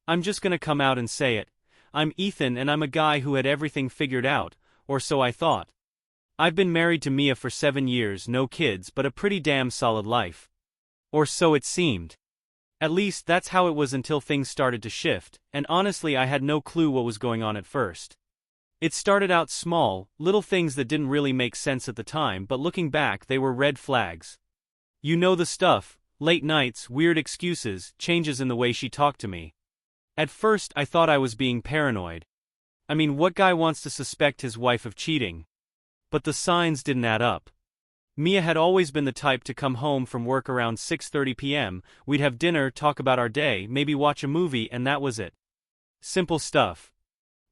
I'm just gonna come out and say it. I'm Ethan and I'm a guy who had everything figured out, or so I thought. I've been married to Mia for 7 years, no kids, but a pretty damn solid life. Or so it seemed. At least that's how it was until things started to shift, and honestly I had no clue what was going on at first. It started out small, little things that didn't really make sense at the time, but looking back they were red flags. You know the stuff: late nights, weird excuses, changes in the way she talked to me. At first I thought I was being paranoid. I mean, what guy wants to suspect his wife of cheating? But the signs didn't add up. Mia had always been the type to come home from work around 6:30 p.m., we'd have dinner, talk about our day, maybe watch a movie, and that was it. Simple stuff.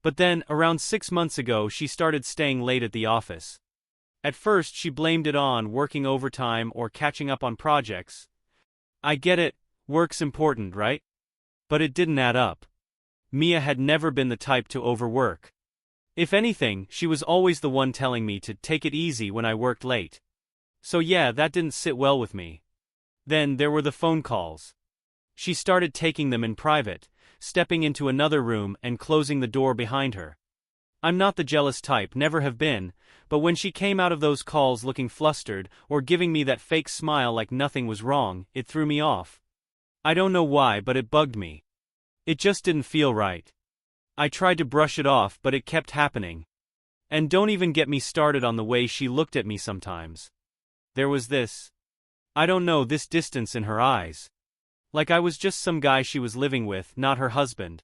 But then, around 6 months ago, she started staying late at the office. At first she blamed it on working overtime or catching up on projects. I get it, work's important, right? But it didn't add up. Mia had never been the type to overwork. If anything, she was always the one telling me to take it easy when I worked late. So yeah, that didn't sit well with me. Then there were the phone calls. She started taking them in private, stepping into another room and closing the door behind her. I'm not the jealous type, never have been, but when she came out of those calls looking flustered or giving me that fake smile like nothing was wrong, it threw me off. I don't know why, but it bugged me. It just didn't feel right. I tried to brush it off, but it kept happening. And don't even get me started on the way she looked at me sometimes. There was this, I don't know, this distance in her eyes. Like I was just some guy she was living with, not her husband.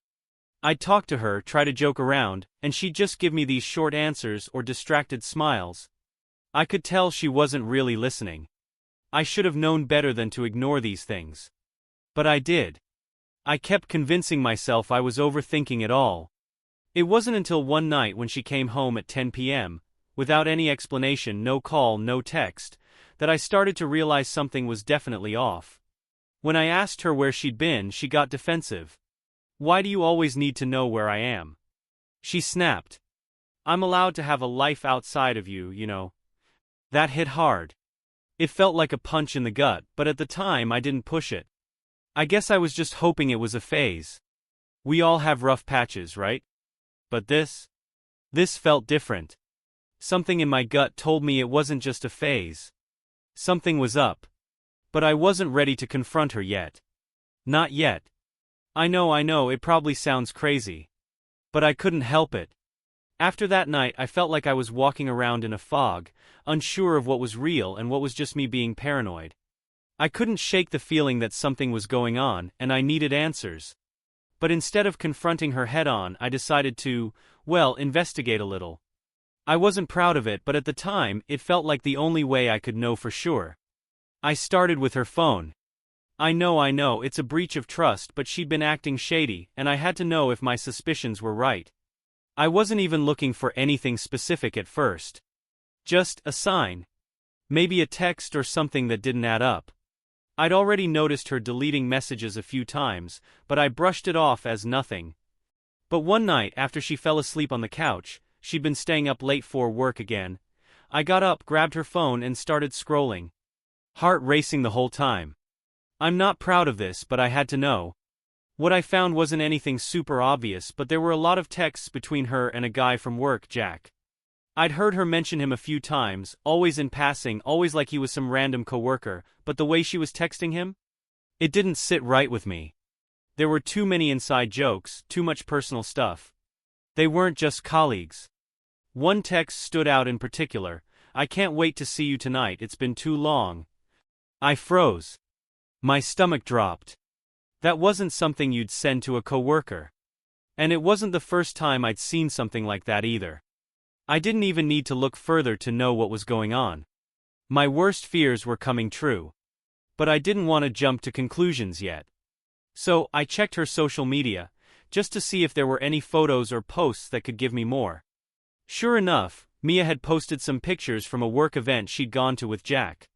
I'd talk to her, try to joke around, and she'd just give me these short answers or distracted smiles. I could tell she wasn't really listening. I should have known better than to ignore these things. But I did. I kept convincing myself I was overthinking it all. It wasn't until one night when she came home at 10 p.m., without any explanation, no call, no text, that I started to realize something was definitely off. When I asked her where she'd been, she got defensive. Why do you always need to know where I am? She snapped. I'm allowed to have a life outside of you, you know. That hit hard. It felt like a punch in the gut, but at the time I didn't push it. I guess I was just hoping it was a phase. We all have rough patches, right? But this felt different. Something in my gut told me it wasn't just a phase. Something was up. But I wasn't ready to confront her yet. Not yet. I know, it probably sounds crazy. But I couldn't help it. After that night I felt like I was walking around in a fog, unsure of what was real and what was just me being paranoid. I couldn't shake the feeling that something was going on, and I needed answers. But instead of confronting her head-on, I decided to, investigate a little. I wasn't proud of it, but at the time, it felt like the only way I could know for sure. I started with her phone. I know, it's a breach of trust, but she'd been acting shady, and I had to know if my suspicions were right. I wasn't even looking for anything specific at first. Just a sign. Maybe a text or something that didn't add up. I'd already noticed her deleting messages a few times, but I brushed it off as nothing. But one night, after she fell asleep on the couch, she'd been staying up late for work again, I got up, grabbed her phone and started scrolling. Heart racing the whole time. I'm not proud of this, but I had to know. What I found wasn't anything super obvious, but there were a lot of texts between her and a guy from work, Jack. I'd heard her mention him a few times, always in passing, always like he was some random coworker, but the way she was texting him? It didn't sit right with me. There were too many inside jokes, too much personal stuff. They weren't just colleagues. One text stood out in particular: I can't wait to see you tonight, it's been too long. I froze. My stomach dropped. That wasn't something you'd send to a coworker. And it wasn't the first time I'd seen something like that either. I didn't even need to look further to know what was going on. My worst fears were coming true. But I didn't want to jump to conclusions yet. So, I checked her social media, just to see if there were any photos or posts that could give me more. Sure enough, Mia had posted some pictures from a work event she'd gone to with Jack.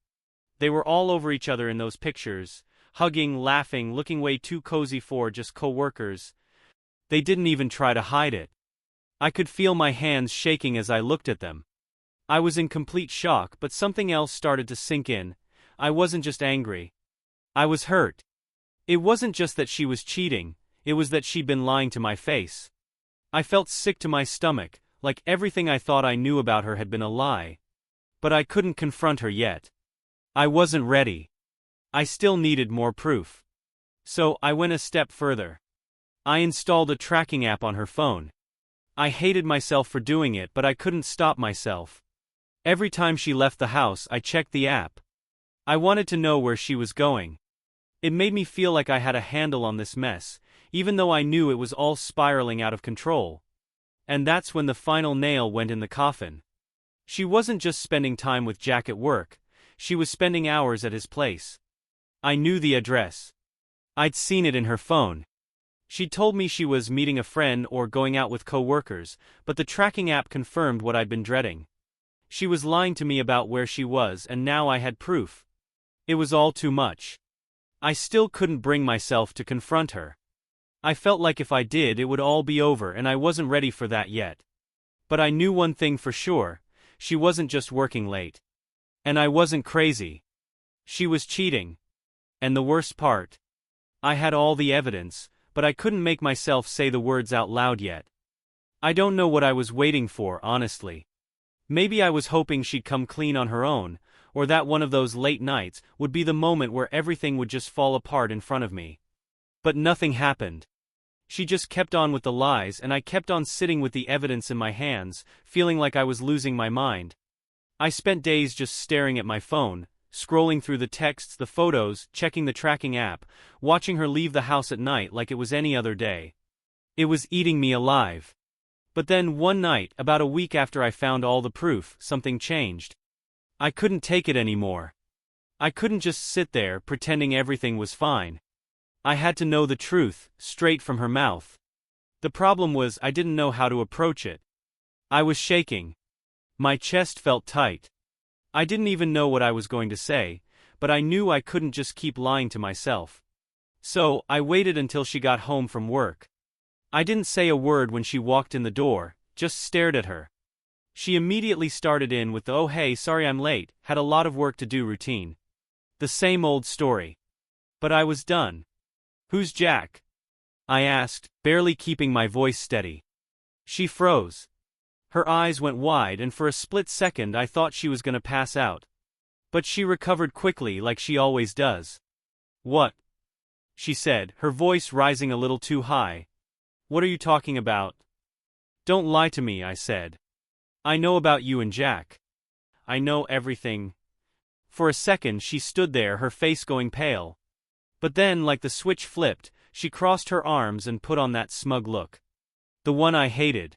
They were all over each other in those pictures, hugging, laughing, looking way too cozy for just co-workers. They didn't even try to hide it. I could feel my hands shaking as I looked at them. I was in complete shock, but something else started to sink in. I wasn't just angry. I was hurt. It wasn't just that she was cheating, it was that she'd been lying to my face. I felt sick to my stomach, like everything I thought I knew about her had been a lie. But I couldn't confront her yet. I wasn't ready. I still needed more proof. So, I went a step further. I installed a tracking app on her phone. I hated myself for doing it, but I couldn't stop myself. Every time she left the house, I checked the app. I wanted to know where she was going. It made me feel like I had a handle on this mess, even though I knew it was all spiraling out of control. And that's when the final nail went in the coffin. She wasn't just spending time with Jack at work, she was spending hours at his place. I knew the address. I'd seen it in her phone. She'd told me she was meeting a friend or going out with co-workers, but the tracking app confirmed what I'd been dreading. She was lying to me about where she was, and now I had proof. It was all too much. I still couldn't bring myself to confront her. I felt like if I did, it would all be over, and I wasn't ready for that yet. But I knew one thing for sure, she wasn't just working late. And I wasn't crazy. She was cheating. And the worst part, I had all the evidence, but I couldn't make myself say the words out loud yet. I don't know what I was waiting for, honestly. Maybe I was hoping she'd come clean on her own, or that one of those late nights would be the moment where everything would just fall apart in front of me. But nothing happened. She just kept on with the lies, and I kept on sitting with the evidence in my hands, feeling like I was losing my mind. I spent days just staring at my phone, scrolling through the texts, the photos, checking the tracking app, watching her leave the house at night like it was any other day. It was eating me alive. But then one night, about a week after I found all the proof, something changed. I couldn't take it anymore. I couldn't just sit there pretending everything was fine. I had to know the truth, straight from her mouth. The problem was I didn't know how to approach it. I was shaking. My chest felt tight. I didn't even know what I was going to say, but I knew I couldn't just keep lying to myself. So, I waited until she got home from work. I didn't say a word when she walked in the door, just stared at her. She immediately started in with the "oh hey, sorry I'm late, had a lot of work to do" routine. The same old story. But I was done. "Who's Jack?" I asked, barely keeping my voice steady. She froze. Her eyes went wide, and for a split second I thought she was gonna pass out. But she recovered quickly, like she always does. "What?" she said, her voice rising a little too high. "What are you talking about?" "Don't lie to me," I said. "I know about you and Jack. I know everything." For a second she stood there, her face going pale. But then, like the switch flipped, she crossed her arms and put on that smug look. The one I hated.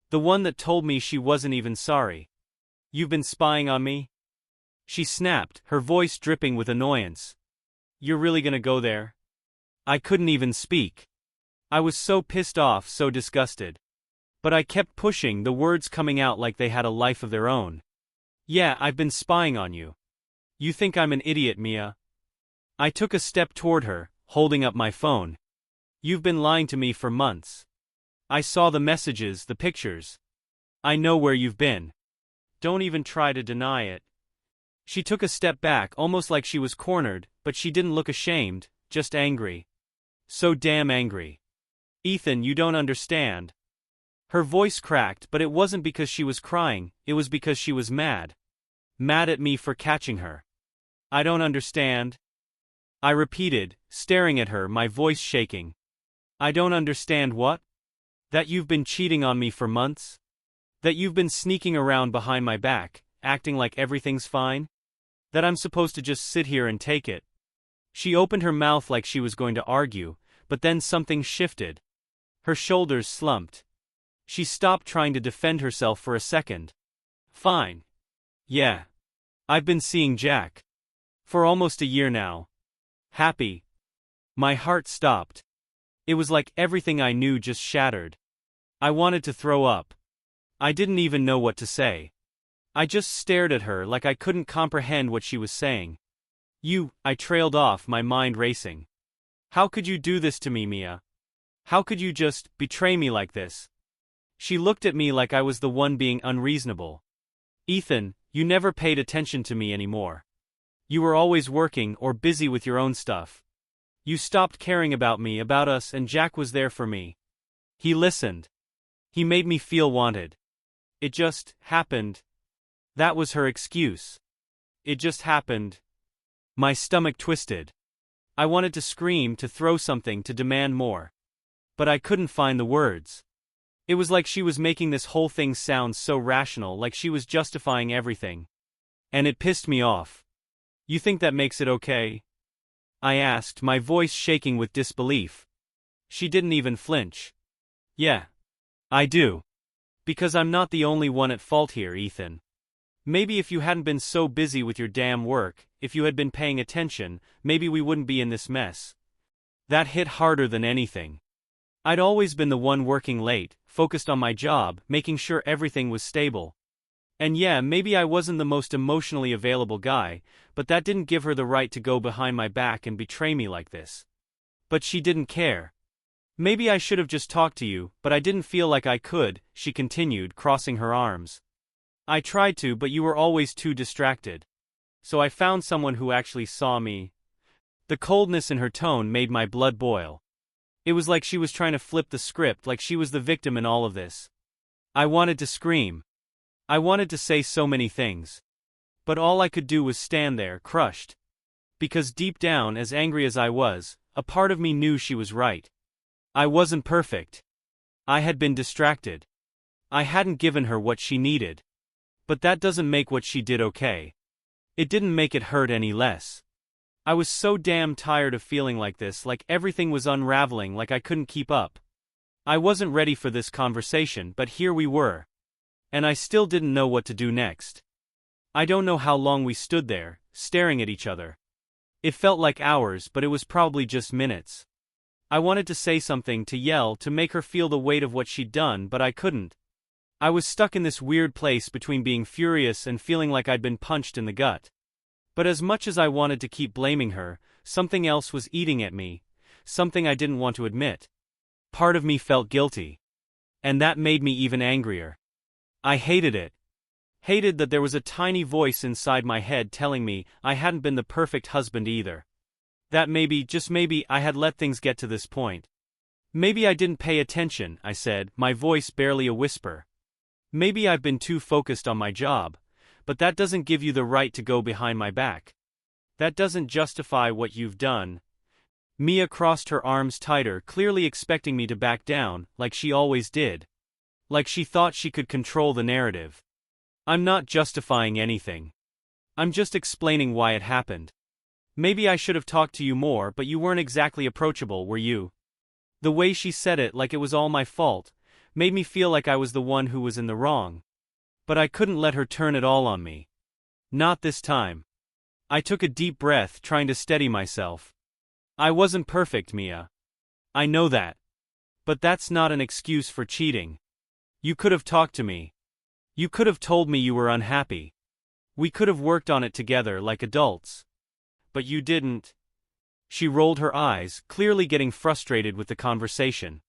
The one that told me she wasn't even sorry. "You've been spying on me?" she snapped, her voice dripping with annoyance. "You're really gonna go there?" I couldn't even speak. I was so pissed off, so disgusted. But I kept pushing, the words coming out like they had a life of their own. "Yeah, I've been spying on you. You think I'm an idiot, Mia?" I took a step toward her, holding up my phone. "You've been lying to me for months. I saw the messages, the pictures. I know where you've been. Don't even try to deny it." She took a step back, almost like she was cornered, but she didn't look ashamed, just angry. So damn angry. "Ethan, you don't understand." Her voice cracked, but it wasn't because she was crying, it was because she was mad. Mad at me for catching her. "I don't understand." I repeated, staring at her, my voice shaking. "I don't understand what?" "That you've been cheating on me for months? That you've been sneaking around behind my back, acting like everything's fine? That I'm supposed to just sit here and take it?" She opened her mouth like she was going to argue, but then something shifted. Her shoulders slumped. She stopped trying to defend herself for a second. "Fine. Yeah. I've been seeing Jack. For almost a year now. Happy." My heart stopped. It was like everything I knew just shattered. I wanted to throw up. I didn't even know what to say. I just stared at her like I couldn't comprehend what she was saying. I trailed off, my mind racing. "How could you do this to me, Mia? How could you just betray me like this?" She looked at me like I was the one being unreasonable. "Ethan, you never paid attention to me anymore. You were always working or busy with your own stuff. You stopped caring about me, about us, and Jack was there for me. He listened. He made me feel wanted. It just happened. That was her excuse. It just happened. My stomach twisted. I wanted to scream, to throw something, to demand more. But I couldn't find the words. It was like she was making this whole thing sound so rational, like she was justifying everything. And it pissed me off. You think that makes it okay? I asked, my voice shaking with disbelief. She didn't even flinch. Yeah. I do. Because I'm not the only one at fault here, Ethan. Maybe if you hadn't been so busy with your damn work, if you had been paying attention, maybe we wouldn't be in this mess. That hit harder than anything. I'd always been the one working late, focused on my job, making sure everything was stable. And yeah, maybe I wasn't the most emotionally available guy, but that didn't give her the right to go behind my back and betray me like this. But she didn't care. Maybe I should have just talked to you, but I didn't feel like I could, she continued, crossing her arms. I tried to, but you were always too distracted. So I found someone who actually saw me. The coldness in her tone made my blood boil. It was like she was trying to flip the script, like she was the victim in all of this. I wanted to scream. I wanted to say so many things. But all I could do was stand there, crushed. Because deep down, as angry as I was, a part of me knew she was right. I wasn't perfect. I had been distracted. I hadn't given her what she needed. But that doesn't make what she did okay. It didn't make it hurt any less. I was so damn tired of feeling like this, like everything was unraveling, like I couldn't keep up. I wasn't ready for this conversation, but here we were. And I still didn't know what to do next. I don't know how long we stood there, staring at each other. It felt like hours, but it was probably just minutes. I wanted to say something, to yell, to make her feel the weight of what she'd done, but I couldn't. I was stuck in this weird place between being furious and feeling like I'd been punched in the gut. But as much as I wanted to keep blaming her, something else was eating at me, something I didn't want to admit. Part of me felt guilty. And that made me even angrier. I hated it. Hated that there was a tiny voice inside my head telling me I hadn't been the perfect husband either. That maybe, just maybe, I had let things get to this point. Maybe I didn't pay attention, I said, my voice barely a whisper. Maybe I've been too focused on my job, but that doesn't give you the right to go behind my back. That doesn't justify what you've done. Mia crossed her arms tighter, clearly expecting me to back down, like she always did. Like she thought she could control the narrative. I'm not justifying anything. I'm just explaining why it happened. Maybe I should have talked to you more, but you weren't exactly approachable, were you? The way she said it, like it was all my fault, made me feel like I was the one who was in the wrong. But I couldn't let her turn it all on me. Not this time. I took a deep breath, trying to steady myself. I wasn't perfect, Mia. I know that. But that's not an excuse for cheating. You could have talked to me. You could have told me you were unhappy. We could have worked on it together like adults. But you didn't. She rolled her eyes, clearly getting frustrated with the conversation.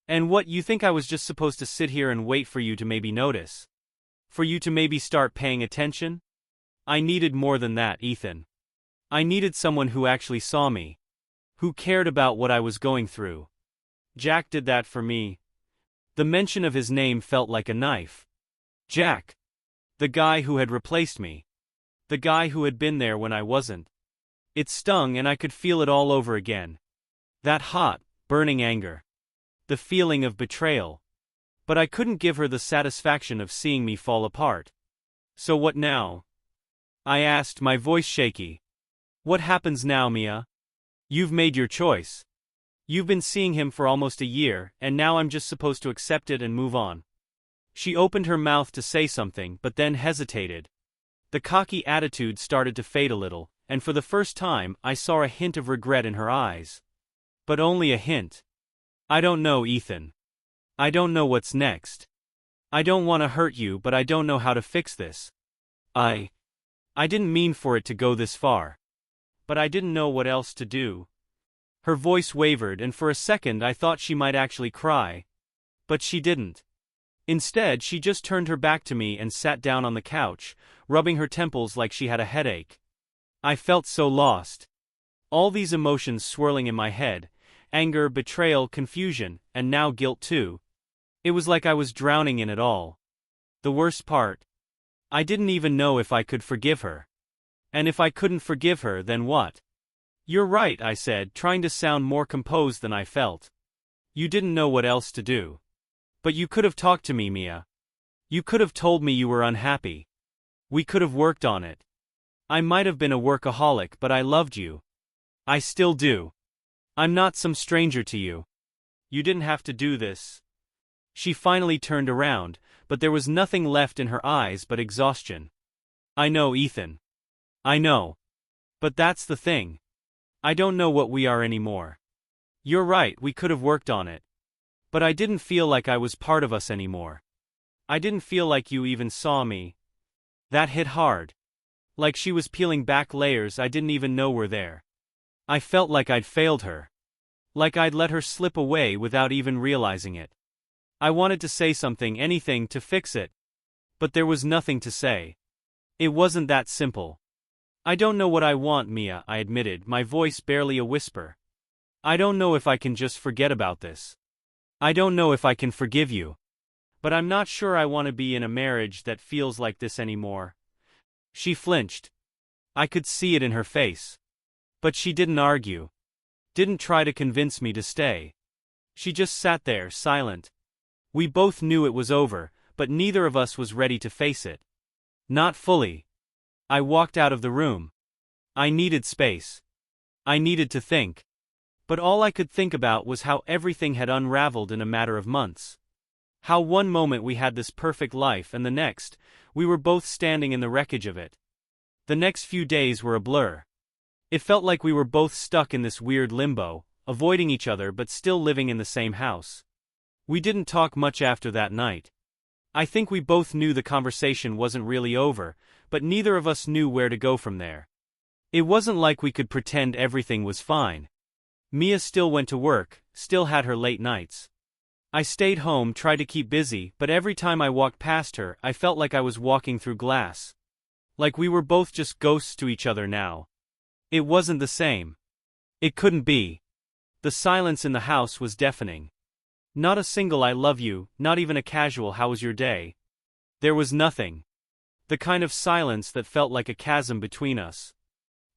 And what, you think I was just supposed to sit here and wait for you to maybe notice? For you to maybe start paying attention? I needed more than that, Ethan. I needed someone who actually saw me. Who cared about what I was going through. Jack did that for me. The mention of his name felt like a knife. Jack. The guy who had replaced me. The guy who had been there when I wasn't. It stung, and I could feel it all over again. That hot, burning anger. The feeling of betrayal. But I couldn't give her the satisfaction of seeing me fall apart. So what now? I asked, my voice shaky. What happens now, Mia? You've made your choice. You've been seeing him for almost a year, and now I'm just supposed to accept it and move on. She opened her mouth to say something, but then hesitated. The cocky attitude started to fade a little, and for the first time, I saw a hint of regret in her eyes. But only a hint. I don't know, Ethan. I don't know what's next. I don't want to hurt you, but I don't know how to fix this. I didn't mean for it to go this far. But I didn't know what else to do. Her voice wavered, and for a second I thought she might actually cry. But she didn't. Instead, she just turned her back to me and sat down on the couch, rubbing her temples like she had a headache. I felt so lost. All these emotions swirling in my head: anger, betrayal, confusion, and now guilt too. It was like I was drowning in it all. The worst part? I didn't even know if I could forgive her. And if I couldn't forgive her, then what? "You're right," I said, trying to sound more composed than I felt. "You didn't know what else to do. But you could have talked to me, Mia. You could have told me you were unhappy. We could have worked on it. I might have been a workaholic, but I loved you. I still do. I'm not some stranger to you. You didn't have to do this." She finally turned around, but there was nothing left in her eyes but exhaustion. "I know, Ethan. I know. But that's the thing. I don't know what we are anymore. You're right, we could have worked on it. But I didn't feel like I was part of us anymore. I didn't feel like you even saw me." That hit hard. Like she was peeling back layers I didn't even know were there. I felt like I'd failed her. Like I'd let her slip away without even realizing it. I wanted to say something, anything, to fix it. But there was nothing to say. It wasn't that simple. "I don't know what I want, Mia," I admitted, my voice barely a whisper. "I don't know if I can just forget about this. I don't know if I can forgive you. But I'm not sure I want to be in a marriage that feels like this anymore." She flinched. I could see it in her face. But she didn't argue. Didn't try to convince me to stay. She just sat there, silent. We both knew it was over, but neither of us was ready to face it. Not fully. I walked out of the room. I needed space. I needed to think. But all I could think about was how everything had unraveled in a matter of months. How one moment we had this perfect life and the next, we were both standing in the wreckage of it. The next few days were a blur. It felt like we were both stuck in this weird limbo, avoiding each other but still living in the same house. We didn't talk much after that night. I think we both knew the conversation wasn't really over, but neither of us knew where to go from there. It wasn't like we could pretend everything was fine. Mia still went to work, still had her late nights. I stayed home, tried to keep busy, but every time I walked past her, I felt like I was walking through glass. Like we were both just ghosts to each other now. It wasn't the same. It couldn't be. The silence in the house was deafening. Not a single "I love you," not even a casual "how was your day?" There was nothing. The kind of silence that felt like a chasm between us.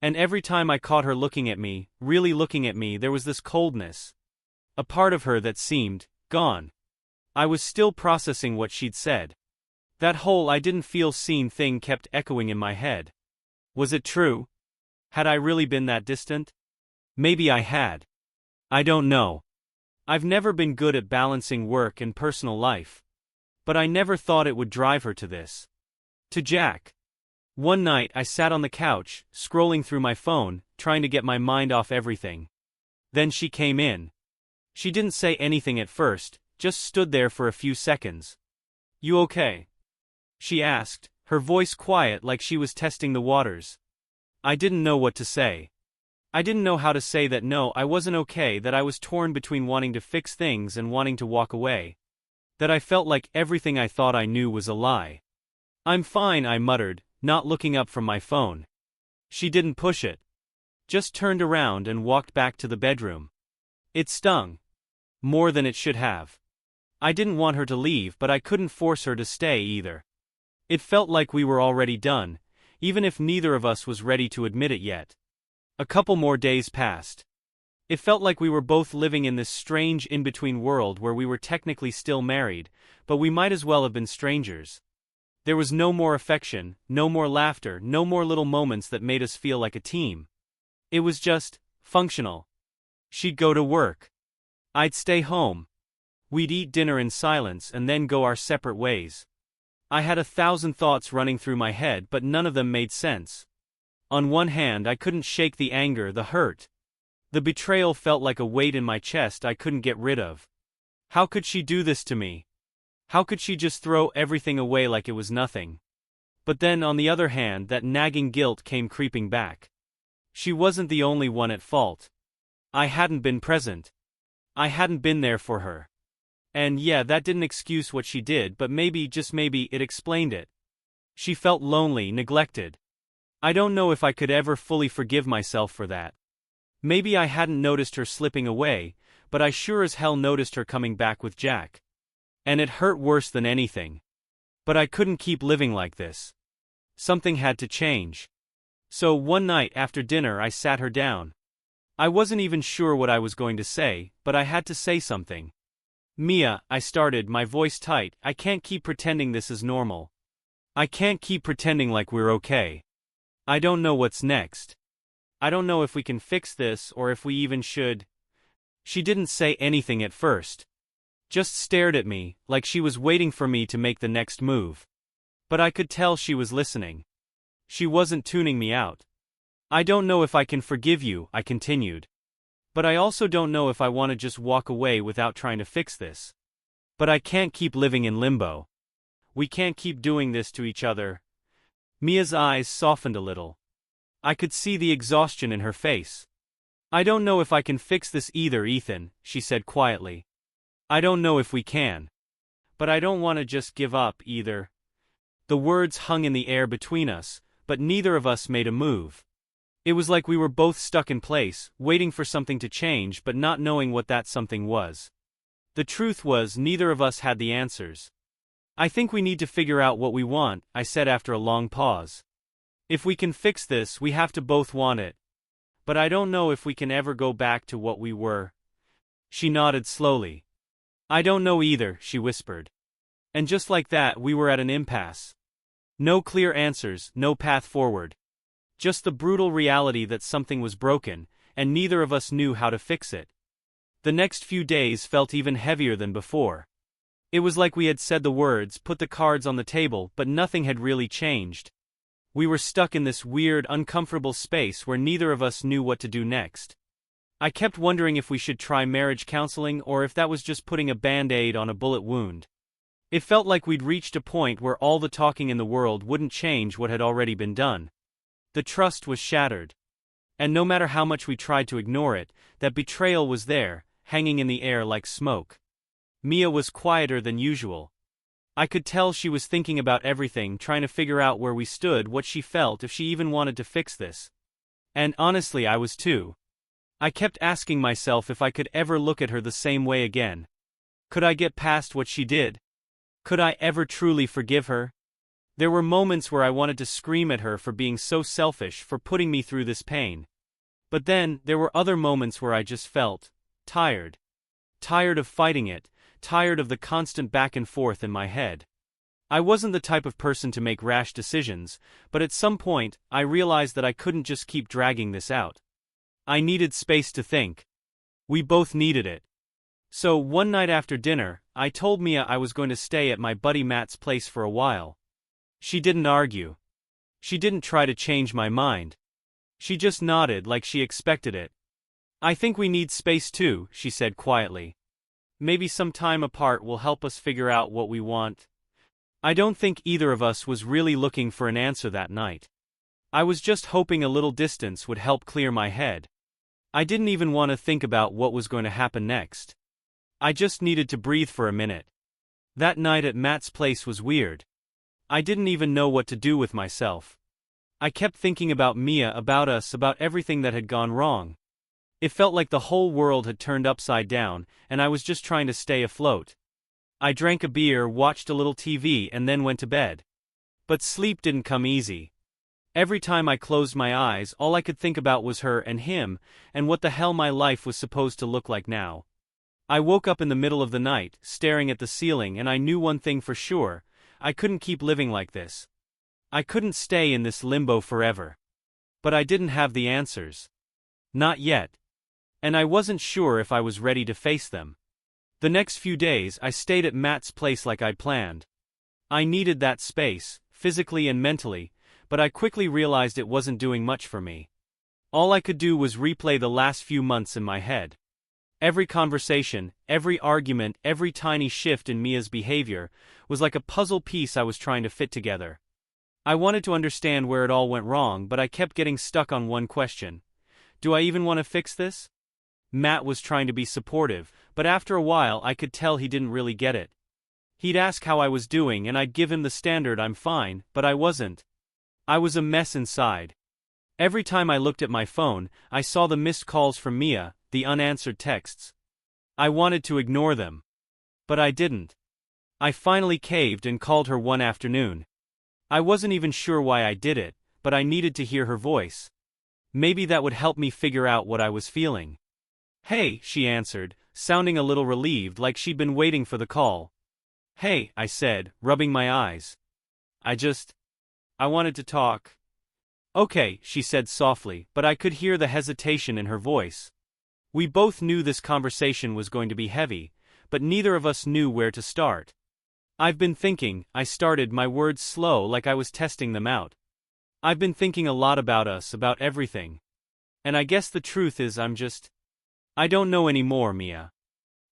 And every time I caught her looking at me, really looking at me, there was this coldness. A part of her that seemed gone. I was still processing what she'd said. That whole "I didn't feel seen" thing kept echoing in my head. Was it true? Had I really been that distant? Maybe I had. I don't know. I've never been good at balancing work and personal life. But I never thought it would drive her to this. To Jack. One night I sat on the couch, scrolling through my phone, trying to get my mind off everything. Then she came in. She didn't say anything at first, just stood there for a few seconds. "You okay?" she asked, her voice quiet like she was testing the waters. I didn't know what to say. I didn't know how to say that no, I wasn't okay, that I was torn between wanting to fix things and wanting to walk away. That I felt like everything I thought I knew was a lie. "I'm fine," I muttered, not looking up from my phone. She didn't push it. Just turned around and walked back to the bedroom. It stung. More than it should have. I didn't want her to leave, but I couldn't force her to stay either. It felt like we were already done, even if neither of us was ready to admit it yet. A couple more days passed. It felt like we were both living in this strange in-between world where we were technically still married, but we might as well have been strangers. There was no more affection, no more laughter, no more little moments that made us feel like a team. It was just functional. She'd go to work. I'd stay home. We'd eat dinner in silence and then go our separate ways. I had 1,000 thoughts running through my head, but none of them made sense. On one hand, I couldn't shake the anger, the hurt. The betrayal felt like a weight in my chest I couldn't get rid of. How could she do this to me? How could she just throw everything away like it was nothing? But then, on the other hand, that nagging guilt came creeping back. She wasn't the only one at fault. I hadn't been present. I hadn't been there for her. And yeah, that didn't excuse what she did, but maybe, just maybe, it explained it. She felt lonely, neglected. I don't know if I could ever fully forgive myself for that. Maybe I hadn't noticed her slipping away, but I sure as hell noticed her coming back with Jack. And it hurt worse than anything. But I couldn't keep living like this. Something had to change. So one night after dinner I sat her down. I wasn't even sure what I was going to say, but I had to say something. "Mia," I started, my voice tight, "I can't keep pretending this is normal. I can't keep pretending like we're okay. I don't know what's next. I don't know if we can fix this or if we even should." She didn't say anything at first. Just stared at me, like she was waiting for me to make the next move. But I could tell she was listening. She wasn't tuning me out. "I don't know if I can forgive you," I continued. "But I also don't know if I want to just walk away without trying to fix this. But I can't keep living in limbo. We can't keep doing this to each other." Mia's eyes softened a little. I could see the exhaustion in her face. "I don't know if I can fix this either, Ethan," she said quietly. "I don't know if we can. But I don't want to just give up either." The words hung in the air between us, but neither of us made a move. It was like we were both stuck in place, waiting for something to change but not knowing what that something was. The truth was, neither of us had the answers. "I think we need to figure out what we want," I said after a long pause. "If we can fix this, we have to both want it. But I don't know if we can ever go back to what we were." She nodded slowly. "I don't know either," she whispered. And just like that, we were at an impasse. No clear answers, no path forward. Just the brutal reality that something was broken, and neither of us knew how to fix it. The next few days felt even heavier than before. It was like we had said the words, put the cards on the table, but nothing had really changed. We were stuck in this weird, uncomfortable space where neither of us knew what to do next. I kept wondering if we should try marriage counseling or if that was just putting a band-aid on a bullet wound. It felt like we'd reached a point where all the talking in the world wouldn't change what had already been done. The trust was shattered. And no matter how much we tried to ignore it, that betrayal was there, hanging in the air like smoke. Mia was quieter than usual. I could tell she was thinking about everything, trying to figure out where we stood, what she felt, if she even wanted to fix this. And honestly, I was too. I kept asking myself if I could ever look at her the same way again. Could I get past what she did? Could I ever truly forgive her? There were moments where I wanted to scream at her for being so selfish, for putting me through this pain. But then, there were other moments where I just felt tired. Tired of fighting it, tired of the constant back and forth in my head. I wasn't the type of person to make rash decisions, but at some point, I realized that I couldn't just keep dragging this out. I needed space to think. We both needed it. So, one night after dinner, I told Mia I was going to stay at my buddy Matt's place for a while. She didn't argue. She didn't try to change my mind. She just nodded like she expected it. "I think we need space too," she said quietly. "Maybe some time apart will help us figure out what we want." I don't think either of us was really looking for an answer that night. I was just hoping a little distance would help clear my head. I didn't even want to think about what was going to happen next. I just needed to breathe for a minute. That night at Matt's place was weird. I didn't even know what to do with myself. I kept thinking about Mia, about us, about everything that had gone wrong. It felt like the whole world had turned upside down, and I was just trying to stay afloat. I drank a beer, watched a little TV, and then went to bed. But sleep didn't come easy. Every time I closed my eyes, all I could think about was her and him, and what the hell my life was supposed to look like now. I woke up in the middle of the night, staring at the ceiling, and I knew one thing for sure. I couldn't keep living like this. I couldn't stay in this limbo forever. But I didn't have the answers. Not yet. And I wasn't sure if I was ready to face them. The next few days, I stayed at Matt's place like I'd planned. I needed that space, physically and mentally, but I quickly realized it wasn't doing much for me. All I could do was replay the last few months in my head. Every conversation, every argument, every tiny shift in Mia's behavior was like a puzzle piece I was trying to fit together. I wanted to understand where it all went wrong, but I kept getting stuck on one question. Do I even want to fix this? Matt was trying to be supportive, but after a while I could tell he didn't really get it. He'd ask how I was doing and I'd give him the standard "I'm fine," but I wasn't. I was a mess inside. Every time I looked at my phone, I saw the missed calls from Mia, the unanswered texts. I wanted to ignore them. But I didn't. I finally caved and called her one afternoon. I wasn't even sure why I did it, but I needed to hear her voice. Maybe that would help me figure out what I was feeling. "Hey," she answered, sounding a little relieved, like she'd been waiting for the call. "Hey," I said, rubbing my eyes. I wanted to talk." "Okay," she said softly, but I could hear the hesitation in her voice. We both knew this conversation was going to be heavy, but neither of us knew where to start. "I've been thinking," I started, my words slow like I was testing them out. "I've been thinking a lot about us, about everything. And I guess the truth is I don't know anymore, Mia.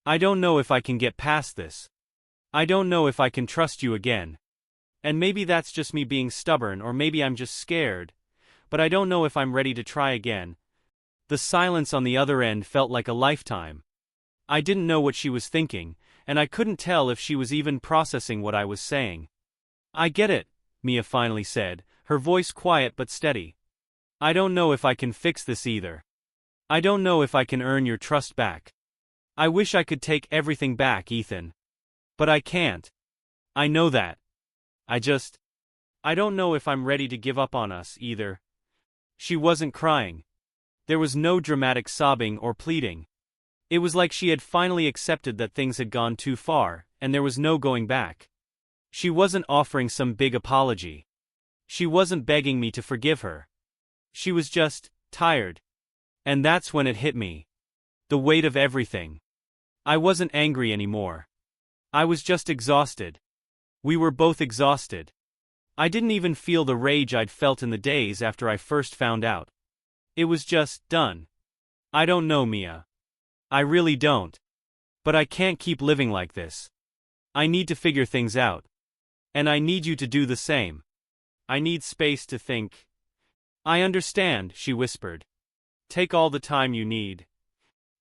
I don't know if I can get past this. I don't know if I can trust you again. And maybe that's just me being stubborn, or maybe I'm just scared, but I don't know if I'm ready to try again." The silence on the other end felt like a lifetime. I didn't know what she was thinking, and I couldn't tell if she was even processing what I was saying. "I get it," Mia finally said, her voice quiet but steady. "I don't know if I can fix this either. I don't know if I can earn your trust back. I wish I could take everything back, Ethan. But I can't. I know that. I don't know if I'm ready to give up on us, either." She wasn't crying. There was no dramatic sobbing or pleading. It was like she had finally accepted that things had gone too far, and there was no going back. She wasn't offering some big apology. She wasn't begging me to forgive her. She was just tired. And that's when it hit me. The weight of everything. I wasn't angry anymore. I was just exhausted. We were both exhausted. I didn't even feel the rage I'd felt in the days after I first found out. It was just done. "I don't know, Mia. I really don't. But I can't keep living like this. I need to figure things out. And I need you to do the same. I need space to think." "I understand," she whispered. "Take all the time you need."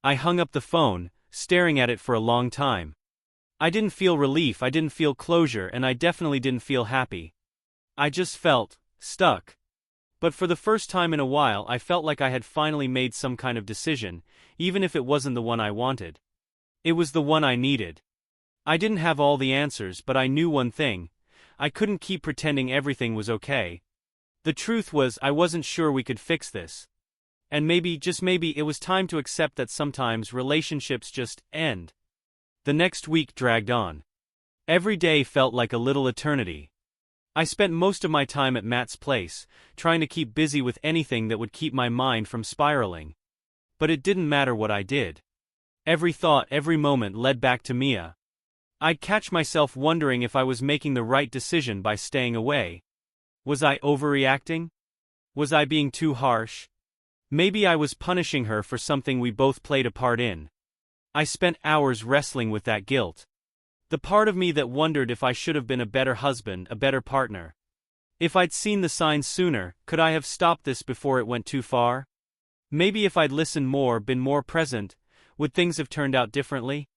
I hung up the phone, staring at it for a long time. I didn't feel relief, I didn't feel closure, and I definitely didn't feel happy. I just felt stuck. But for the first time in a while, I felt like I had finally made some kind of decision, even if it wasn't the one I wanted. It was the one I needed. I didn't have all the answers, but I knew one thing: I couldn't keep pretending everything was okay. The truth was, I wasn't sure we could fix this. And maybe, just maybe, it was time to accept that sometimes relationships just end. The next week dragged on. Every day felt like a little eternity. I spent most of my time at Matt's place, trying to keep busy with anything that would keep my mind from spiraling. But it didn't matter what I did. Every thought, every moment led back to Mia. I'd catch myself wondering if I was making the right decision by staying away. Was I overreacting? Was I being too harsh? Maybe I was punishing her for something we both played a part in. I spent hours wrestling with that guilt. The part of me that wondered if I should have been a better husband, a better partner. If I'd seen the signs sooner, could I have stopped this before it went too far? Maybe if I'd listened more, been more present, would things have turned out differently?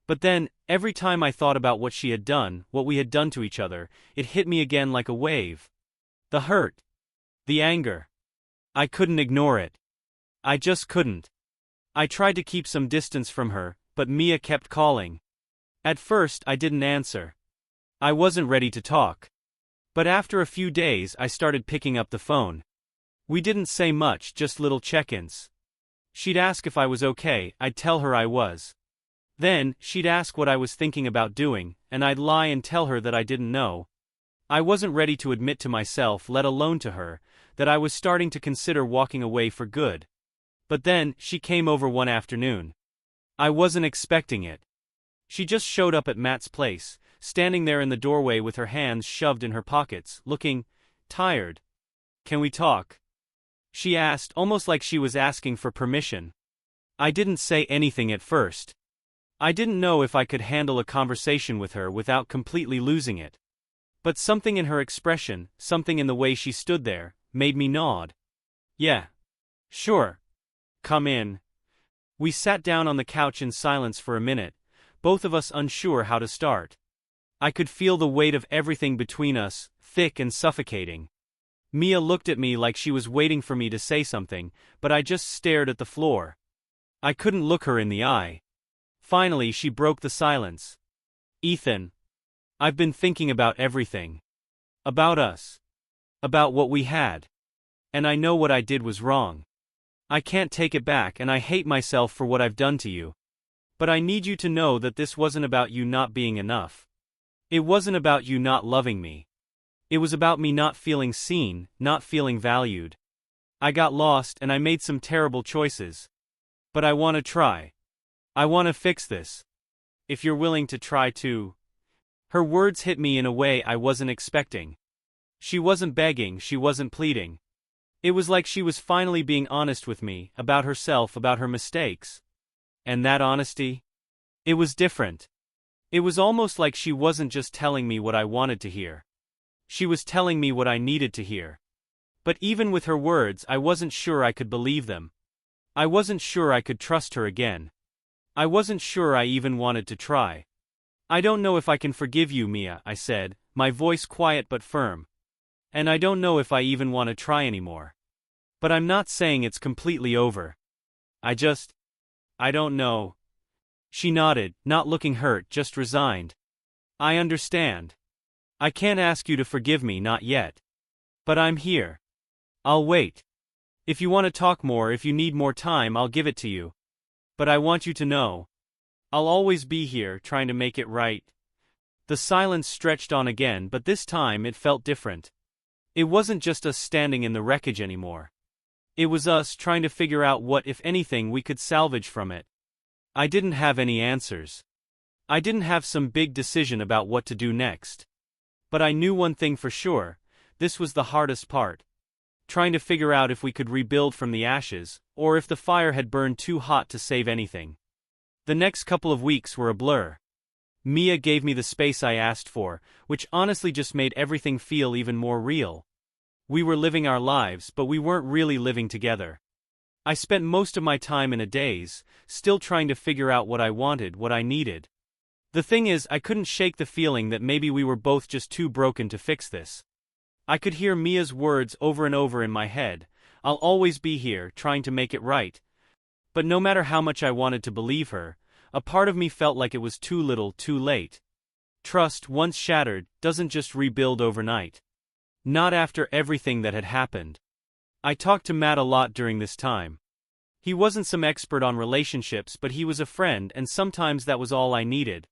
But then, every time I thought about what she had done, what we had done to each other, it hit me again like a wave. The hurt. The anger. I couldn't ignore it. I just couldn't. I tried to keep some distance from her, but Mia kept calling. At first, I didn't answer. I wasn't ready to talk. But after a few days, I started picking up the phone. We didn't say much, just little check-ins. She'd ask if I was okay, I'd tell her I was. Then, she'd ask what I was thinking about doing, and I'd lie and tell her that I didn't know. I wasn't ready to admit to myself, let alone to her, that I was starting to consider walking away for good. But then, she came over one afternoon. I wasn't expecting it. She just showed up at Matt's place, standing there in the doorway with her hands shoved in her pockets, looking tired. "Can we talk?" she asked, almost like she was asking for permission. I didn't say anything at first. I didn't know if I could handle a conversation with her without completely losing it. But something in her expression, something in the way she stood there, made me nod. "Yeah. Sure. Come in." We sat down on the couch in silence for a minute, both of us unsure how to start. I could feel the weight of everything between us, thick and suffocating. Mia looked at me like she was waiting for me to say something, but I just stared at the floor. I couldn't look her in the eye. Finally, she broke the silence. Ethan, I've been thinking about everything. About us. About what we had. And I know what I did was wrong. I can't take it back and I hate myself for what I've done to you. But I need you to know that this wasn't about you not being enough. It wasn't about you not loving me. It was about me not feeling seen, not feeling valued. I got lost and I made some terrible choices. But I want to try. I want to fix this. If you're willing to try to. Her words hit me in a way I wasn't expecting. She wasn't begging, she wasn't pleading. It was like she was finally being honest with me, about herself, about her mistakes. And that honesty? It was different. It was almost like she wasn't just telling me what I wanted to hear. She was telling me what I needed to hear. But even with her words, I wasn't sure I could believe them. I wasn't sure I could trust her again. I wasn't sure I even wanted to try. I don't know if I can forgive you, Mia, I said, my voice quiet but firm. And I don't know if I even want to try anymore. But I'm not saying it's completely over. I don't know. She nodded, not looking hurt, just resigned. I understand. I can't ask you to forgive me, not yet. But I'm here. I'll wait. If you want to talk more, if you need more time, I'll give it to you. But I want you to know. I'll always be here, trying to make it right. The silence stretched on again, but this time it felt different. It wasn't just us standing in the wreckage anymore. It was us trying to figure out what, if anything, we could salvage from it. I didn't have any answers. I didn't have some big decision about what to do next. But I knew one thing for sure, this was the hardest part. Trying to figure out if we could rebuild from the ashes, or if the fire had burned too hot to save anything. The next couple of weeks were a blur. Mia gave me the space I asked for, which honestly just made everything feel even more real. We were living our lives, but we weren't really living together. I spent most of my time in a daze, still trying to figure out what I wanted, what I needed. The thing is, I couldn't shake the feeling that maybe we were both just too broken to fix this. I could hear Mia's words over and over in my head, I'll always be here, trying to make it right. But no matter how much I wanted to believe her, a part of me felt like it was too little, too late. Trust, once shattered, doesn't just rebuild overnight. Not after everything that had happened. I talked to Matt a lot during this time. He wasn't some expert on relationships, but he was a friend, and sometimes that was all I needed.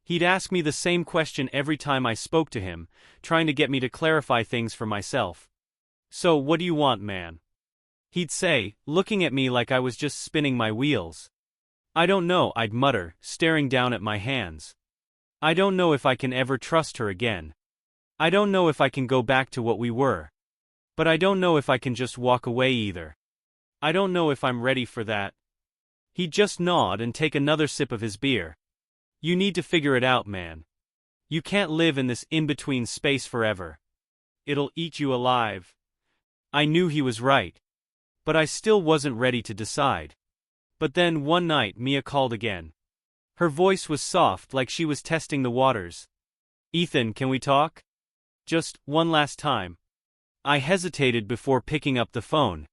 He'd ask me the same question every time I spoke to him, trying to get me to clarify things for myself. So, what do you want, man? He'd say, looking at me like I was just spinning my wheels. I don't know, I'd mutter, staring down at my hands. I don't know if I can ever trust her again. I don't know if I can go back to what we were. But I don't know if I can just walk away either. I don't know if I'm ready for that. He'd just nod and take another sip of his beer. You need to figure it out, man. You can't live in this in-between space forever. It'll eat you alive. I knew he was right. But I still wasn't ready to decide. But then one night Mia called again. Her voice was soft, like she was testing the waters. Ethan, can we talk? Just one last time. I hesitated before picking up the phone.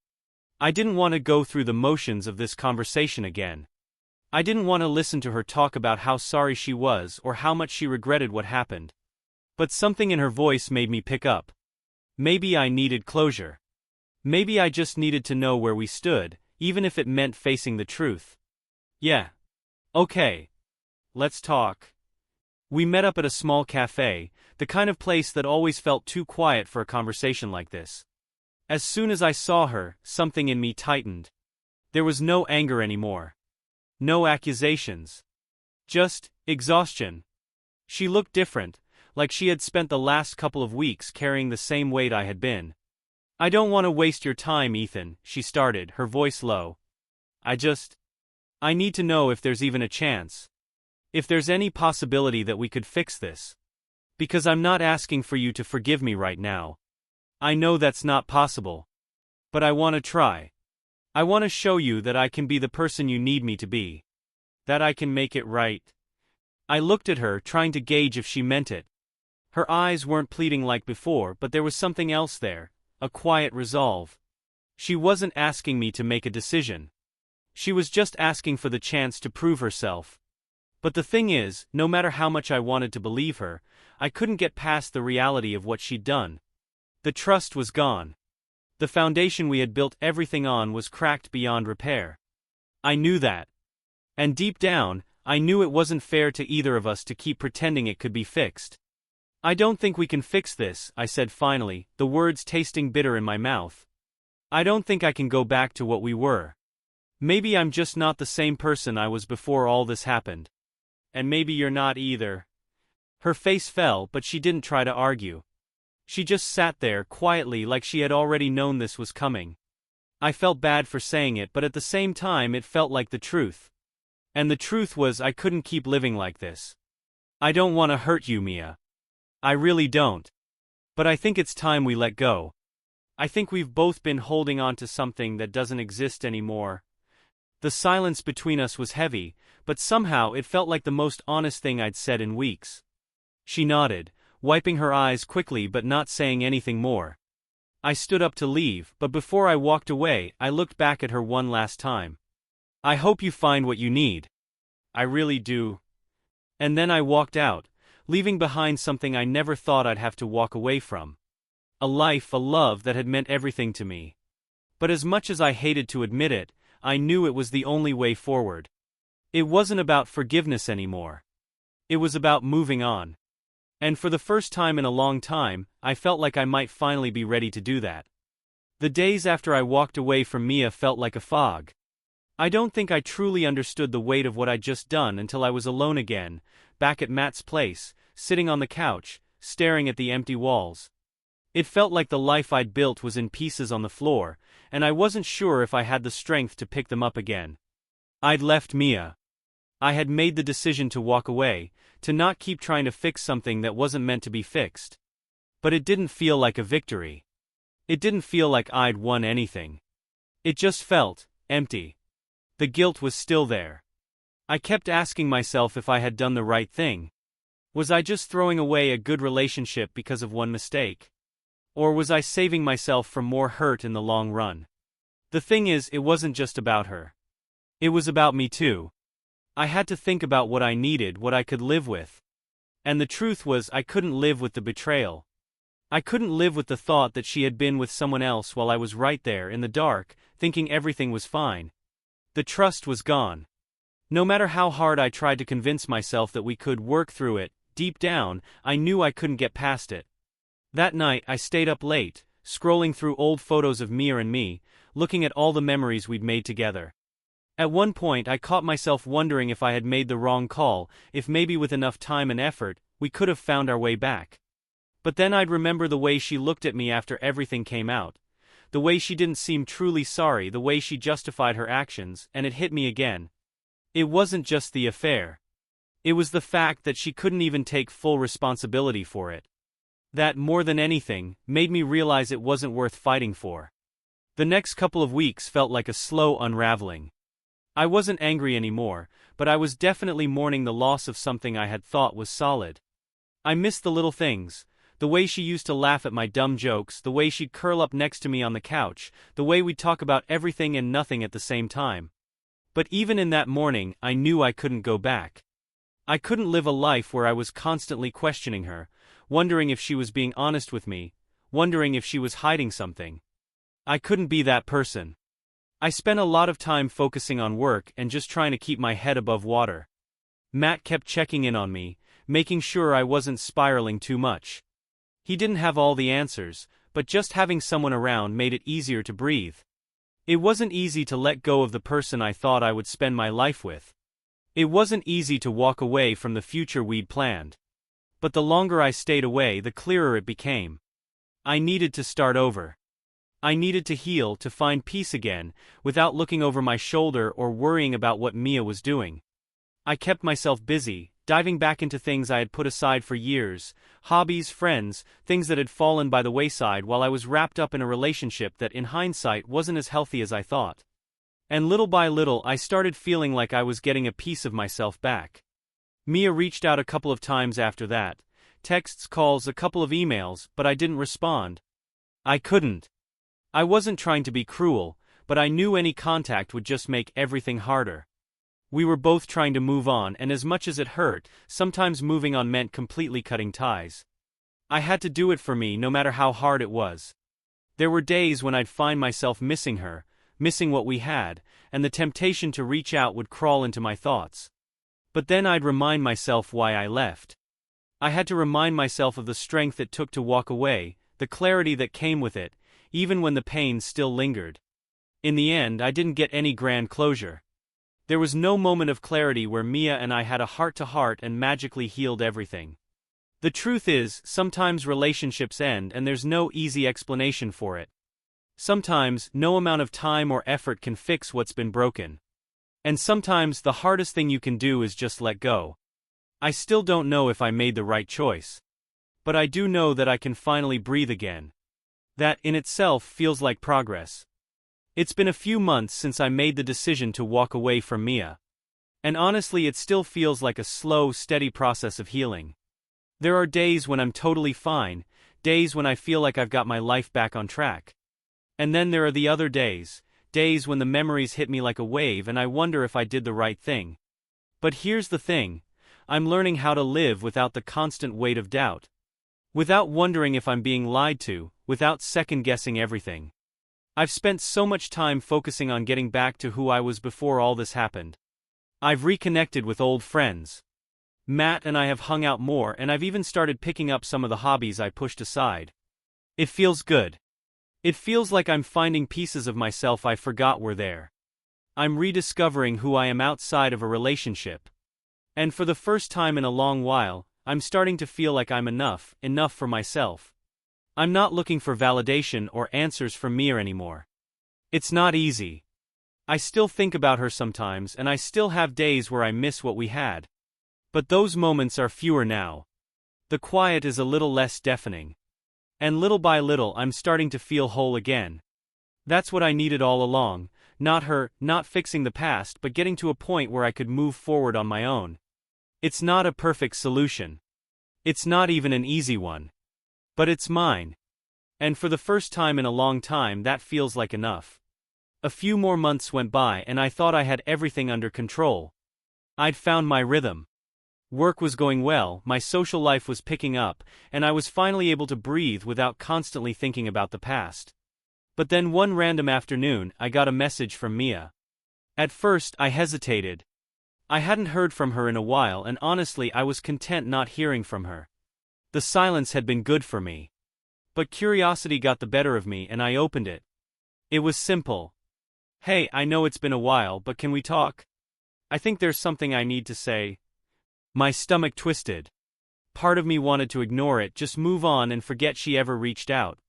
I didn't want to go through the motions of this conversation again. I didn't want to listen to her talk about how sorry she was or how much she regretted what happened. But something in her voice made me pick up. Maybe I needed closure. Maybe I just needed to know where we stood, even if it meant facing the truth. Yeah. Okay. Let's talk. We met up at a small cafe, the kind of place that always felt too quiet for a conversation like this. As soon as I saw her, something in me tightened. There was no anger anymore. No accusations. Just exhaustion. She looked different, like she had spent the last couple of weeks carrying the same weight I had been. I don't want to waste your time, Ethan, she started, her voice low. I need to know if there's even a chance. If there's any possibility that we could fix this. Because I'm not asking for you to forgive me right now. I know that's not possible. But I want to try. I want to show you that I can be the person you need me to be. That I can make it right. I looked at her, trying to gauge if she meant it. Her eyes weren't pleading like before, but there was something else there. a quiet resolve. She wasn't asking me to make a decision. She was just asking for the chance to prove herself. But the thing is, no matter how much I wanted to believe her, I couldn't get past the reality of what she'd done. The trust was gone. The foundation we had built everything on was cracked beyond repair. I knew that. And deep down, I knew it wasn't fair to either of us to keep pretending it could be fixed. "I don't think we can fix this," I said finally, the words tasting bitter in my mouth. "I don't think I can go back to what we were. Maybe I'm just not the same person I was before all this happened. And maybe you're not either." Her face fell, but she didn't try to argue. She just sat there quietly, like she had already known this was coming. I felt bad for saying it, but at the same time it felt like the truth. And the truth was, I couldn't keep living like this. "I don't want to hurt you, Mia. I really don't. But I think it's time we let go. I think we've both been holding on to something that doesn't exist anymore." The silence between us was heavy, but somehow it felt like the most honest thing I'd said in weeks. She nodded, wiping her eyes quickly but not saying anything more. I stood up to leave, but before I walked away, I looked back at her one last time. "I hope you find what you need. I really do." And then I walked out, leaving behind something I never thought I'd have to walk away from. A life, a love that had meant everything to me. But as much as I hated to admit it, I knew it was the only way forward. It wasn't about forgiveness anymore. It was about moving on. And for the first time in a long time, I felt like I might finally be ready to do that. The days after I walked away from Mia felt like a fog. I don't think I truly understood the weight of what I'd just done until I was alone again, back at Matt's place, sitting on the couch, staring at the empty walls. It felt like the life I'd built was in pieces on the floor, and I wasn't sure if I had the strength to pick them up again. I'd left Mia. I had made the decision to walk away, to not keep trying to fix something that wasn't meant to be fixed. But it didn't feel like a victory. It didn't feel like I'd won anything. It just felt empty. The guilt was still there. I kept asking myself if I had done the right thing. Was I just throwing away a good relationship because of one mistake? Or was I saving myself from more hurt in the long run? The thing is, it wasn't just about her. It was about me too. I had to think about what I needed, what I could live with. And the truth was, I couldn't live with the betrayal. I couldn't live with the thought that she had been with someone else while I was right there in the dark, thinking everything was fine. The trust was gone. No matter how hard I tried to convince myself that we could work through it, deep down, I knew I couldn't get past it. That night, I stayed up late, scrolling through old photos of Mia and me, looking at all the memories we'd made together. At one point, I caught myself wondering if I had made the wrong call, if maybe with enough time and effort, we could have found our way back. But then I'd remember the way she looked at me after everything came out, the way she didn't seem truly sorry, the way she justified her actions, and it hit me again. It wasn't just the affair. It was the fact that she couldn't even take full responsibility for it. That, more than anything, made me realize it wasn't worth fighting for. The next couple of weeks felt like a slow unraveling. I wasn't angry anymore, but I was definitely mourning the loss of something I had thought was solid. I missed the little things, the way she used to laugh at my dumb jokes, the way she'd curl up next to me on the couch, the way we'd talk about everything and nothing at the same time. But even in that morning, I knew I couldn't go back. I couldn't live a life where I was constantly questioning her, wondering if she was being honest with me, wondering if she was hiding something. I couldn't be that person. I spent a lot of time focusing on work and just trying to keep my head above water. Matt kept checking in on me, making sure I wasn't spiraling too much. He didn't have all the answers, but just having someone around made it easier to breathe. It wasn't easy to let go of the person I thought I would spend my life with. It wasn't easy to walk away from the future we'd planned. But the longer I stayed away, the clearer it became. I needed to start over. I needed to heal, to find peace again, without looking over my shoulder or worrying about what Mia was doing. I kept myself busy, diving back into things I had put aside for years, hobbies, friends, things that had fallen by the wayside while I was wrapped up in a relationship that in hindsight wasn't as healthy as I thought. And little by little I started feeling like I was getting a piece of myself back. Mia reached out a couple of times after that, texts, calls, a couple of emails, but I didn't respond. I couldn't. I wasn't trying to be cruel, but I knew any contact would just make everything harder. We were both trying to move on, and as much as it hurt, sometimes moving on meant completely cutting ties. I had to do it for me, no matter how hard it was. There were days when I'd find myself missing her, missing what we had, and the temptation to reach out would crawl into my thoughts. But then I'd remind myself why I left. I had to remind myself of the strength it took to walk away, the clarity that came with it, even when the pain still lingered. In the end, I didn't get any grand closure. There was no moment of clarity where Mia and I had a heart-to-heart and magically healed everything. The truth is, sometimes relationships end and there's no easy explanation for it. Sometimes, no amount of time or effort can fix what's been broken. And sometimes, the hardest thing you can do is just let go. I still don't know if I made the right choice. But I do know that I can finally breathe again. That, in itself, feels like progress. It's been a few months since I made the decision to walk away from Mia. And honestly, it still feels like a slow, steady process of healing. There are days when I'm totally fine, days when I feel like I've got my life back on track. And then there are the other days when the memories hit me like a wave and I wonder if I did the right thing. But here's the thing, I'm learning how to live without the constant weight of doubt. Without wondering if I'm being lied to, without second-guessing everything. I've spent so much time focusing on getting back to who I was before all this happened. I've reconnected with old friends. Matt and I have hung out more, and I've even started picking up some of the hobbies I pushed aside. It feels good. It feels like I'm finding pieces of myself I forgot were there. I'm rediscovering who I am outside of a relationship. And for the first time in a long while, I'm starting to feel like I'm enough for myself. I'm not looking for validation or answers from Mia anymore. It's not easy. I still think about her sometimes, and I still have days where I miss what we had. But those moments are fewer now. The quiet is a little less deafening. And little by little I'm starting to feel whole again. That's what I needed all along, not her, not fixing the past, but getting to a point where I could move forward on my own. It's not a perfect solution. It's not even an easy one. But it's mine. And for the first time in a long time, that feels like enough. A few more months went by and I thought I had everything under control. I'd found my rhythm. Work was going well, my social life was picking up, and I was finally able to breathe without constantly thinking about the past. But then one random afternoon, I got a message from Mia. At first, I hesitated. I hadn't heard from her in a while, and honestly, I was content not hearing from her. The silence had been good for me. But curiosity got the better of me and I opened it. It was simple. Hey, I know it's been a while, but can we talk? I think there's something I need to say. My stomach twisted. Part of me wanted to ignore it, just move on and forget she ever reached out.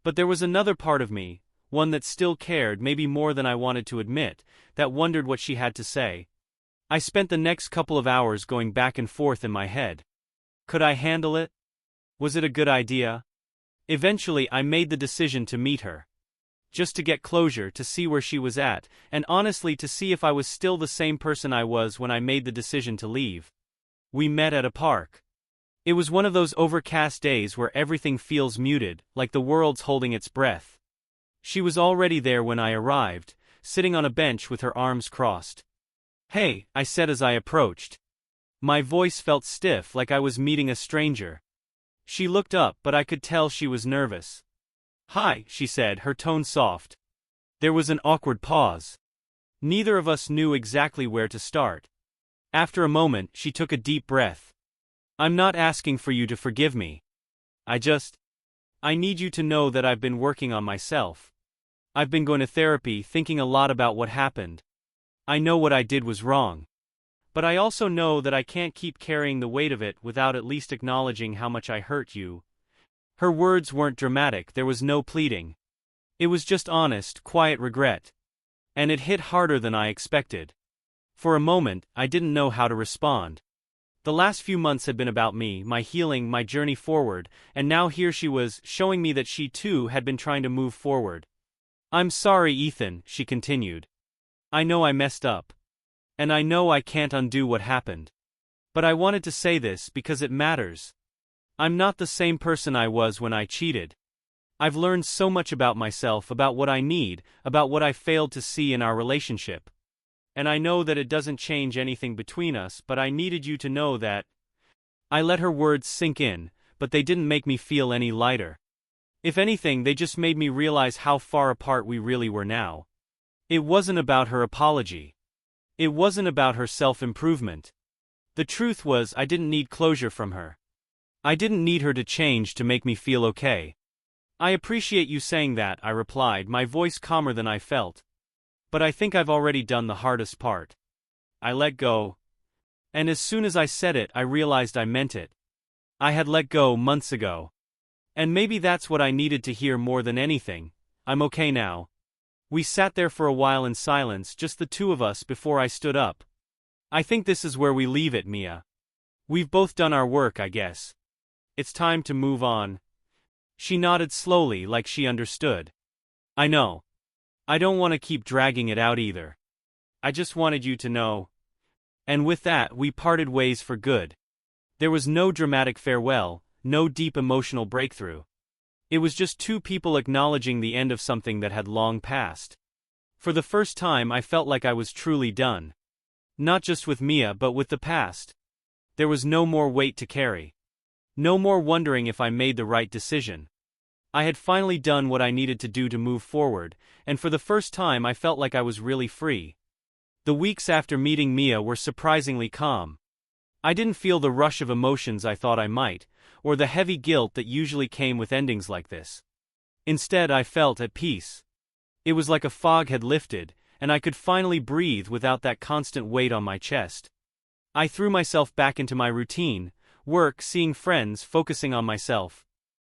But there was another part of me, one that still cared, maybe more than I wanted to admit, that wondered what she had to say. I spent the next couple of hours going back and forth in my head. Could I handle it? Was it a good idea? Eventually, I made the decision to meet her. Just to get closure, to see where she was at, and honestly to see if I was still the same person I was when I made the decision to leave. We met at a park. It was one of those overcast days where everything feels muted, like the world's holding its breath. She was already there when I arrived, sitting on a bench with her arms crossed. "Hey," I said as I approached. My voice felt stiff, like I was meeting a stranger. She looked up, but I could tell she was nervous. "Hi," she said, her tone soft. There was an awkward pause. Neither of us knew exactly where to start. After a moment, she took a deep breath. "I'm not asking for you to forgive me. I need you to know that I've been working on myself. I've been going to therapy, thinking a lot about what happened. I know what I did was wrong. But I also know that I can't keep carrying the weight of it without at least acknowledging how much I hurt you." Her words weren't dramatic, there was no pleading. It was just honest, quiet regret. And it hit harder than I expected. For a moment, I didn't know how to respond. The last few months had been about me, my healing, my journey forward, and now here she was, showing me that she too had been trying to move forward. "I'm sorry, Ethan," she continued. "I know I messed up. And I know I can't undo what happened. But I wanted to say this because it matters. I'm not the same person I was when I cheated. I've learned so much about myself, about what I need, about what I failed to see in our relationship. And I know that it doesn't change anything between us, but I needed you to know that. I let her words sink in, but they didn't make me feel any lighter. If anything, they just made me realize how far apart we really were now. It wasn't about her apology. It wasn't about her self-improvement. The truth was, I didn't need closure from her. I didn't need her to change to make me feel okay. I appreciate you saying that, I replied, my voice calmer than I felt. But I think I've already done the hardest part. I let go. And as soon as I said it, I realized I meant it. I had let go months ago. And maybe that's what I needed to hear more than anything. I'm okay now. We sat there for a while in silence, just the two of us, before I stood up. I think this is where we leave it, Mia. We've both done our work, I guess. It's time to move on. She nodded slowly, like she understood. I know. I don't want to keep dragging it out either. I just wanted you to know. And with that, we parted ways for good. There was no dramatic farewell, no deep emotional breakthrough. It was just two people acknowledging the end of something that had long passed. For the first time, I felt like I was truly done. Not just with Mia, but with the past. There was no more weight to carry. No more wondering if I made the right decision. I had finally done what I needed to do to move forward, and for the first time I felt like I was really free. The weeks after meeting Mia were surprisingly calm. I didn't feel the rush of emotions I thought I might, or the heavy guilt that usually came with endings like this. Instead, I felt at peace. It was like a fog had lifted, and I could finally breathe without that constant weight on my chest. I threw myself back into my routine, work, seeing friends, focusing on myself.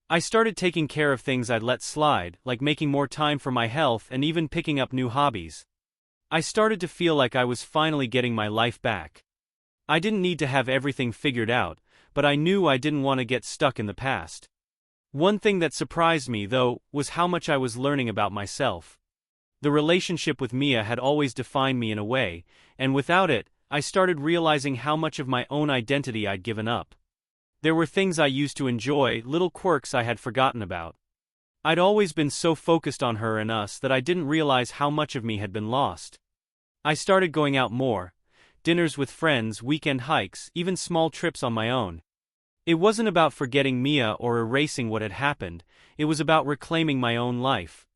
I started taking care of things I'd let slide, like making more time for my health and even picking up new hobbies. I started to feel like I was finally getting my life back. I didn't need to have everything figured out, but I knew I didn't want to get stuck in the past. One thing that surprised me, though, was how much I was learning about myself. The relationship with Mia had always defined me in a way, and without it, I started realizing how much of my own identity I'd given up. There were things I used to enjoy, little quirks I had forgotten about. I'd always been so focused on her and us that I didn't realize how much of me had been lost. I started going out more, dinners with friends, weekend hikes, even small trips on my own. It wasn't about forgetting Mia or erasing what had happened, it was about reclaiming my own life.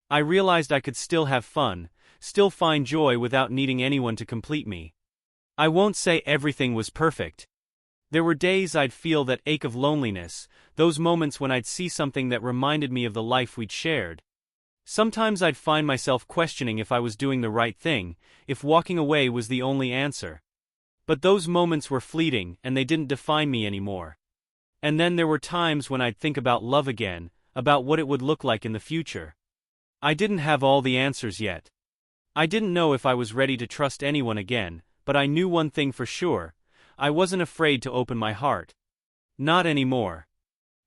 I realized I could still have fun, still find joy without needing anyone to complete me. I won't say everything was perfect. There were days I'd feel that ache of loneliness, those moments when I'd see something that reminded me of the life we'd shared. Sometimes I'd find myself questioning if I was doing the right thing, if walking away was the only answer. But those moments were fleeting, and they didn't define me anymore. And then there were times when I'd think about love again, about what it would look like in the future. I didn't have all the answers yet. I didn't know if I was ready to trust anyone again, but I knew one thing for sure. I wasn't afraid to open my heart. Not anymore.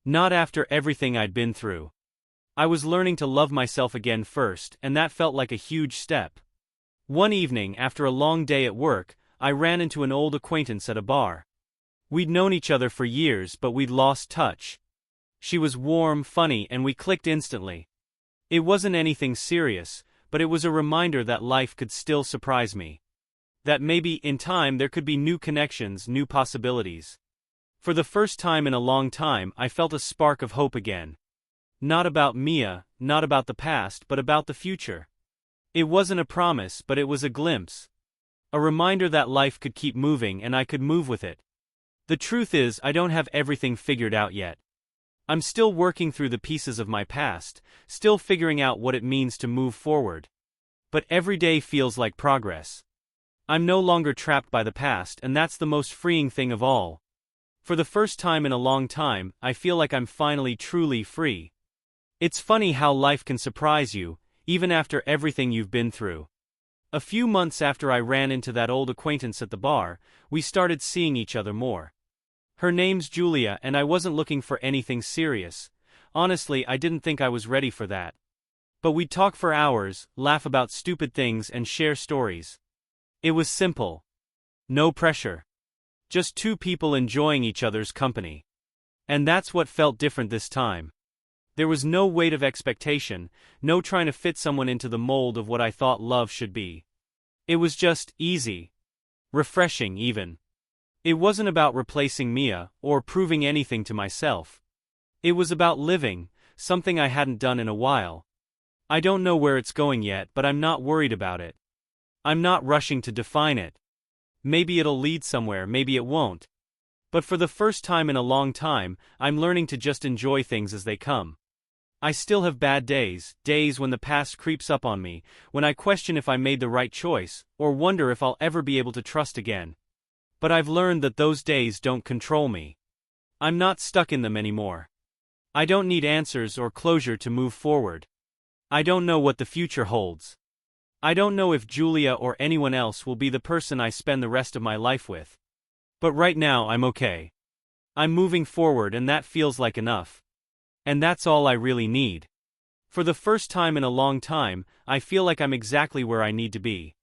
Not after everything I'd been through. I was learning to love myself again first, and that felt like a huge step. One evening, after a long day at work, I ran into an old acquaintance at a bar. We'd known each other for years, but we'd lost touch. She was warm, funny, and we clicked instantly. It wasn't anything serious, but it was a reminder that life could still surprise me. That maybe, in time, there could be new connections, new possibilities. For the first time in a long time, I felt a spark of hope again. Not about Mia, not about the past, but about the future. It wasn't a promise, but it was a glimpse. A reminder that life could keep moving and I could move with it. The truth is, I don't have everything figured out yet. I'm still working through the pieces of my past, still figuring out what it means to move forward. But every day feels like progress. I'm no longer trapped by the past, and that's the most freeing thing of all. For the first time in a long time, I feel like I'm finally truly free. It's funny how life can surprise you, even after everything you've been through. A few months after I ran into that old acquaintance at the bar, we started seeing each other more. Her name's Julia, and I wasn't looking for anything serious. Honestly, I didn't think I was ready for that. But we'd talk for hours, laugh about stupid things, and share stories. It was simple. No pressure. Just two people enjoying each other's company. And that's what felt different this time. There was no weight of expectation, no trying to fit someone into the mold of what I thought love should be. It was just easy. Refreshing, even. It wasn't about replacing Mia, or proving anything to myself. It was about living, something I hadn't done in a while. I don't know where it's going yet, but I'm not worried about it. I'm not rushing to define it. Maybe it'll lead somewhere, maybe it won't. But for the first time in a long time, I'm learning to just enjoy things as they come. I still have bad days, days when the past creeps up on me, when I question if I made the right choice, or wonder if I'll ever be able to trust again. But I've learned that those days don't control me. I'm not stuck in them anymore. I don't need answers or closure to move forward. I don't know what the future holds. I don't know if Julia or anyone else will be the person I spend the rest of my life with. But right now I'm okay. I'm moving forward, and that feels like enough. And that's all I really need. For the first time in a long time, I feel like I'm exactly where I need to be.